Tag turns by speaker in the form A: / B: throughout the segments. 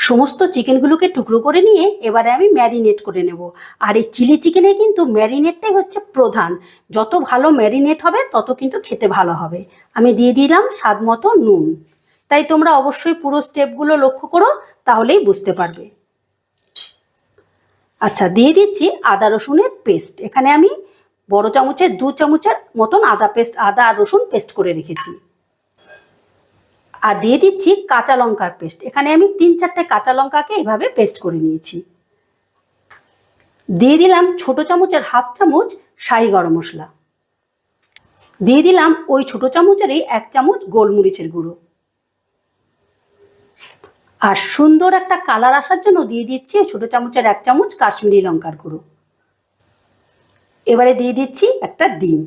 A: সমস্ত চিকেনগুলোকে টুকরো করে নিয়ে এবারে আমি ম্যারিনেট করে নেব। আর এই চিলি চিকেনে কিন্তু ম্যারিনেটটাই হচ্ছে প্রধান। যত ভালো ম্যারিনেট হবে তত কিন্তু খেতে ভালো হবে। আমি দিয়ে দিলাম স্বাদ মতো নুন। তাই তোমরা অবশ্যই পুরো স্টেপগুলো লক্ষ্য করো, তাহলেই বুঝতে পারবে। আচ্ছা, দিয়ে দিচ্ছি আদা রসুনের পেস্ট। এখানে আমি বড় চামচের 2 চামচের মতন আদা আর রসুন পেস্ট করে রেখেছি। আর দিয়ে দিচ্ছি কাঁচা লঙ্কার পেস্ট। এখানে আমি 3-4টে কাঁচা লঙ্কাকে এভাবে পেস্ট করে নিয়েছি। দিয়ে দিলাম ছোট চামচের 1/2 চামচ শাহি গরম মশলা। দিয়ে দিলাম ওই ছোট চামচেরই 1 চামচ গোলমরিচের গুঁড়ো। আর সুন্দর একটা কালার আসার জন্য দিয়ে দিচ্ছি ছোট চামচের 1 চামচ কাশ্মীরি লঙ্কার গুঁড়ো। এবারে দিয়ে দিচ্ছি একটা ডিম।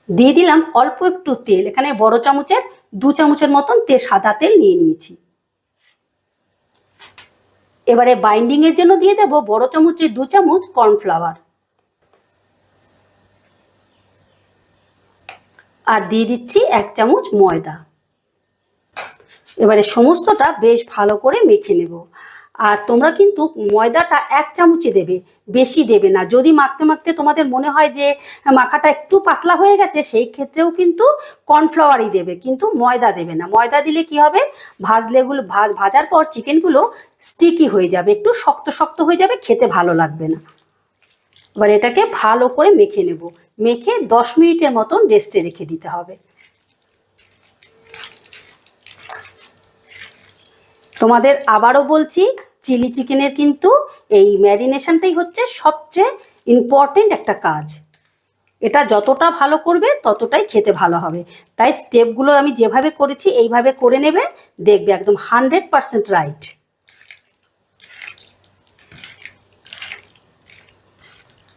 A: দিয়ে দিলাম অল্প একটু তেল। এখানে বড় চামচের 2 চামচের মতন সাদা তেল নিয়ে নিয়েছি। এবারে বাইন্ডিং এর জন্য দিয়ে দেব বড় চামচের 2 চামচ কর্নফ্লাওয়ার। আর দিয়ে দিচ্ছি 1 চামচ ময়দা। এবারে সমস্তটা বেশ ভালো করে মেখে নেব। আর তোমরা কিন্তু ময়দাটা 1 চামচই দেবে, বেশি দেবে না। যদি মাখতে মাখতে তোমাদের মনে হয় যে মাখাটা একটু পাতলা হয়ে গেছে, সেই ক্ষেত্রেও কিন্তু কর্নফ্লাওয়ারই দেবে, কিন্তু ময়দা দেবে না। ময়দা দিলে কি হবে, ভাজার পর চিকেনগুলো স্টিকি হয়ে যাবে, একটু শক্ত শক্ত হয়ে যাবে, খেতে ভালো লাগবে না। এবার এটাকে ভালো করে মেখে নেব। মেখে 10 মিনিটের মতন রেস্টে রেখে দিতে হবে। তোমাদের আবারও বলছি, চিলি চিকেনের কিন্তু এই ম্যারিনেশনটাই হচ্ছে সবচেয়ে ইম্পর্টেন্ট একটা কাজ। এটা যতটা ভালো করবে ততটাই খেতে ভালো হবে। তাই স্টেপগুলো আমি যেভাবে করেছি এইভাবে করে নেবে, দেখবে একদম 100% রাইট।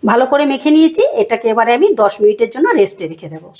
A: ভালো করে মেখে নিয়েছি। এটাকে এবারে আমি 10 মিনিটের জন্য রেস্টে রেখে দেবো।